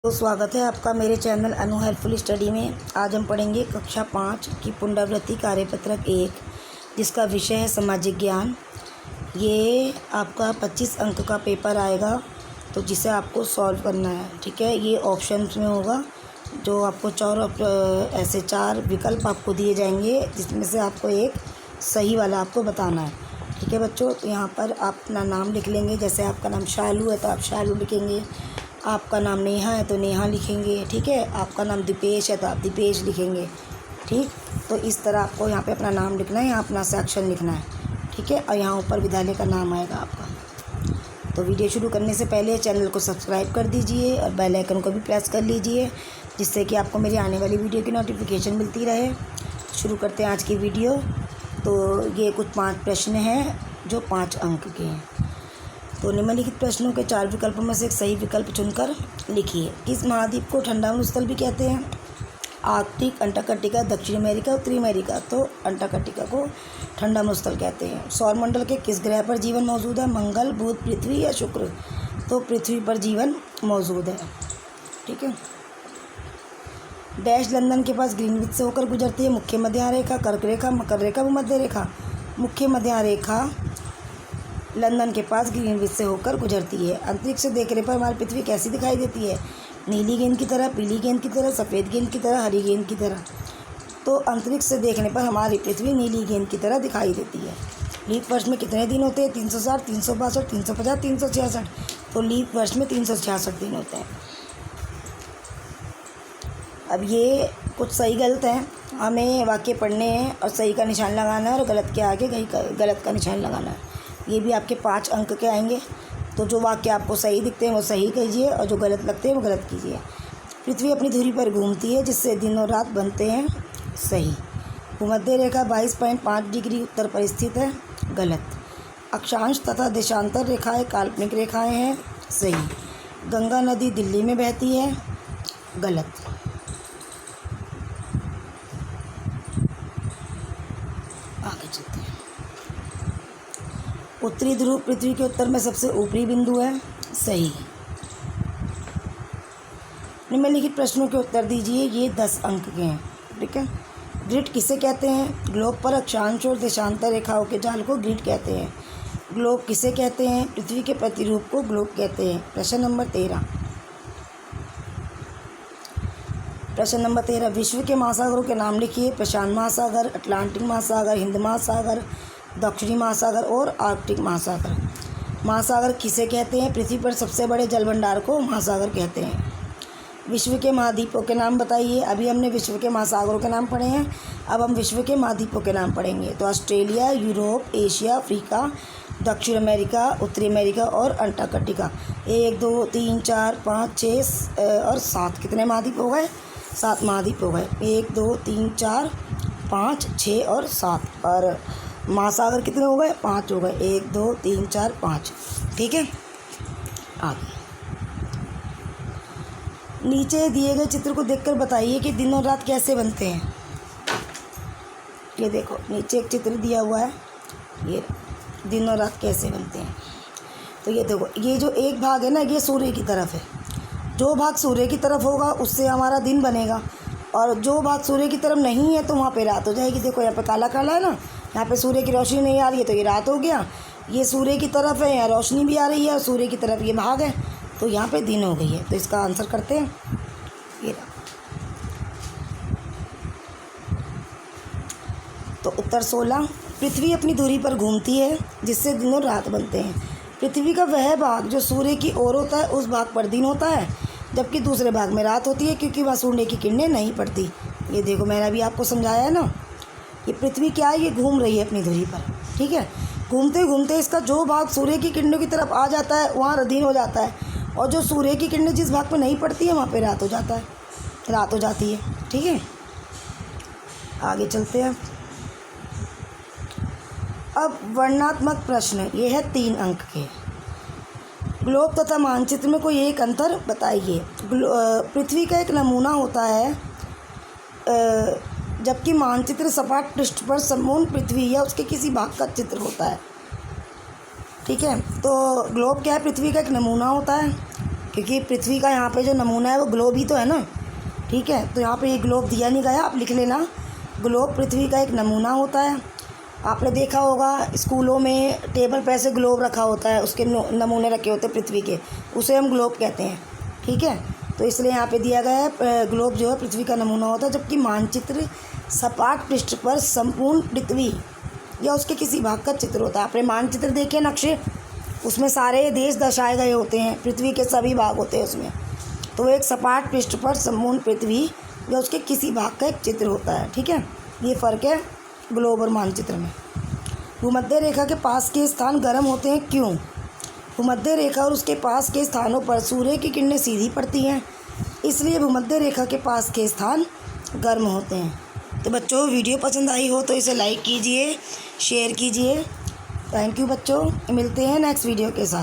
तो स्वागत है आपका मेरे चैनल अनु हेल्पफुल स्टडी में। आज हम पढ़ेंगे कक्षा 5 की पुनरावृत्ति कार्यपत्रक 1, जिसका विषय है सामाजिक ज्ञान। ये आपका 25 अंक का पेपर आएगा, तो जिसे आपको सॉल्व करना है। ठीक है, ये ऑप्शंस में होगा, जो आपको ऐसे चार विकल्प आपको दिए जाएंगे, जिसमें से आपको एक सही वाला आपको बताना है। ठीक है बच्चों, तो यहाँ पर आप अपना नाम लिख लेंगे। जैसे आपका नाम शालू है तो आप शालू लिखेंगे, आपका नाम नेहा है तो नेहा लिखेंगे। ठीक है, आपका नाम दीपेश है तो आप दीपेश लिखेंगे। ठीक, तो इस तरह आपको यहाँ पे अपना नाम लिखना है, यहाँ अपना सेक्शन लिखना है। ठीक है, और यहाँ ऊपर विद्यालय का नाम आएगा आपका। तो वीडियो शुरू करने से पहले चैनल को सब्सक्राइब कर दीजिए और बेल आइकन को भी प्रेस कर लीजिए, जिससे कि आपको मेरी आने वाली वीडियो की नोटिफिकेशन मिलती रहे। शुरू करते हैं आज की वीडियो। तो ये कुछ 5 प्रश्न हैं जो 5 अंक के हैं। तो निम्नलिखित प्रश्नों के 4 विकल्पों में से एक सही विकल्प चुनकर लिखिए। किस महाद्वीप को ठंडा स्थल भी कहते हैं? आर्कटिक, अंटार्कटिका, दक्षिण अमेरिका, उत्तरी अमेरिका। तो अंटार्कटिका को ठंडा स्थल कहते हैं। सौरमंडल के किस ग्रह पर जीवन मौजूद है? मंगल, बुध, पृथ्वी या शुक्र? तो पृथ्वी पर जीवन मौजूद है। ठीक है। डैश लंदन के पास ग्रीनविच से होकर गुजरती है? मुख्य मध्य रेखा, कर्क रेखा, मकर रेखा, भूमध्य रेखा। मुख्य मध्य रेखा लंदन के पास ग्रीनविच से होकर गुजरती है। अंतरिक्ष से देखने पर हमारी पृथ्वी कैसी दिखाई देती है? नीली गेंद की तरह, पीली गेंद की तरह, सफ़ेद गेंद की तरह, हरी गेंद की तरह। तो अंतरिक्ष से देखने पर हमारी पृथ्वी नीली गेंद की तरह दिखाई देती है। लीप वर्ष में कितने दिन होते हैं? 360, 362, 350, 366। तो लीप वर्ष में 366 दिन होते हैं। अब ये कुछ सही गलत हैं, हमें वाक्य पढ़ने हैं और सही का निशान लगाना है, और गलत के आगे गलत का निशान लगाना है। ये भी आपके 5 अंक के आएंगे। तो जो वाक्य आपको सही दिखते हैं वो सही कीजिए, और जो गलत लगते हैं वो गलत कीजिए। पृथ्वी अपनी धुरी पर घूमती है, जिससे दिन और रात बनते हैं। सही। भूमध्य रेखा 22.5 डिग्री उत्तर पर स्थित है। गलत। अक्षांश तथा देशांतर रेखाएं काल्पनिक रेखाएं हैं। सही। गंगा नदी दिल्ली में बहती है। गलत। आगे चलते हैं। उत्तरी ध्रुव पृथ्वी के उत्तर में सबसे ऊपरी बिंदु है। सही। निम्नलिखित प्रश्नों के उत्तर दीजिए। ये 10 अंक के हैं। ठीक है। ग्रिड किसे कहते हैं? ग्लोब पर अक्षांश और देशांतर रेखाओं के जाल को ग्रिड कहते हैं। ग्लोब किसे कहते हैं? पृथ्वी के प्रतिरूप को ग्लोब कहते हैं। प्रश्न नंबर 13। प्रश्न नंबर 13, विश्व के महासागरों के नाम लिखिए। प्रशांत महासागर, अटलांटिक महासागर, हिंद महासागर, दक्षिणी महासागर और आर्कटिक महासागर। महासागर किसे कहते हैं? पृथ्वी पर सबसे बड़े जल भंडार को महासागर कहते हैं। विश्व के महाद्वीपों के नाम बताइए। अभी हमने विश्व के महासागरों के नाम पढ़े हैं, अब हम विश्व के महाद्वीपों के नाम पढ़ेंगे। तो ऑस्ट्रेलिया, यूरोप, एशिया, अफ्रीका, दक्षिण अमेरिका, उत्तरी अमेरिका और अंटार्कटिका। 1 2 3 4 5 6 और 7 कितने महाद्वीप हो गए? 7 महाद्वीप हो गए। 1 2 3 4 5 6 और 7। और महासागर कितने हो गए? 5 हो गए। 1 2 3 4 5। ठीक है। आगे नीचे दिए गए चित्र को देखकर बताइए कि दिन और रात कैसे बनते हैं। ये देखो, नीचे एक चित्र दिया हुआ है, ये दिन और रात कैसे बनते हैं। तो ये देखो, ये जो एक भाग है ना, ये सूर्य की तरफ है। जो भाग सूर्य की तरफ होगा उससे हमारा दिन बनेगा, और जो भाग सूर्य की तरफ नहीं है तो वहाँ पे रात हो जाएगी। देखो यहाँ पे काला काला है ना, यहाँ पे सूर्य की रोशनी नहीं आ रही है तो ये रात हो गया। ये सूर्य की तरफ है, यहाँ रोशनी भी आ रही है, और सूर्य की तरफ ये भाग है, तो यहाँ पे दिन हो गई है। तो इसका आंसर करते हैं। ये तो उत्तर 16, पृथ्वी अपनी धुरी पर घूमती है, जिससे दिन और रात बनते हैं। पृथ्वी का वह भाग जो सूर्य की ओर होता है, उस भाग पर दिन होता है, जबकि दूसरे भाग में रात होती है, क्योंकि वहाँ सूर्य की किरणें नहीं पड़ती। ये देखो, मैंने अभी आपको समझाया है ना, ये पृथ्वी क्या है, ये घूम रही है अपनी धुरी पर। ठीक है। घूमते घूमते इसका जो भाग सूर्य की किरणों की तरफ आ जाता है वहाँ दिन हो जाता है, और जो सूर्य की किरणें जिस भाग पर नहीं पड़ती है वहाँ पे रात हो जाता है, रात हो जाती है। ठीक है। आगे चलते हैं। अब वर्णनात्मक प्रश्न, ये है 3 अंक के। ग्लोब तथा मानचित्र में कोई एक अंतर बताइए। पृथ्वी का एक नमूना होता है, जबकि मानचित्र सपाट पृष्ठ पर संपूर्ण पृथ्वी या उसके किसी भाग का चित्र होता है। ठीक है। तो ग्लोब क्या है? पृथ्वी का एक नमूना होता है, क्योंकि पृथ्वी का यहाँ पे जो नमूना है वो ग्लोब ही तो है ना, ठीक है। तो यहाँ पे ये ग्लोब दिया नहीं गया, आप लिख लेना। ग्लोब पृथ्वी का एक नमूना होता है। आपने देखा होगा स्कूलों में टेबल पे ऐसे ग्लोब रखा होता है, उसके नमूने रखे होते हैं पृथ्वी के, उसे हम ग्लोब कहते हैं, ठीक है। तो इसलिए यहाँ पे दिया गया है ग्लोब जो है पृथ्वी का नमूना होता है, जबकि मानचित्र सपाट पृष्ठ पर संपूर्ण पृथ्वी या उसके किसी भाग का चित्र होता है। आपने मानचित्र देखे नक्शे, उसमें सारे देश दर्शाए गए होते हैं, पृथ्वी के सभी भाग होते हैं उसमें। तो एक सपाट पृष्ठ पर संपूर्ण पृथ्वी या उसके किसी भाग का एक चित्र होता है, ठीक है। ये फ़र्क है ग्लोब और मानचित्र में। भूमध्य रेखा के पास के स्थान गर्म होते हैं, क्यों? भूमध्य रेखा और उसके पास के स्थानों पर सूर्य की किरणें सीधी पड़ती हैं, इसलिए भूमध्य रेखा के पास के स्थान गर्म होते हैं। तो बच्चों, वीडियो पसंद आई हो तो इसे लाइक कीजिए, शेयर कीजिए। थैंक यू बच्चों, मिलते हैं नेक्स्ट वीडियो के साथ।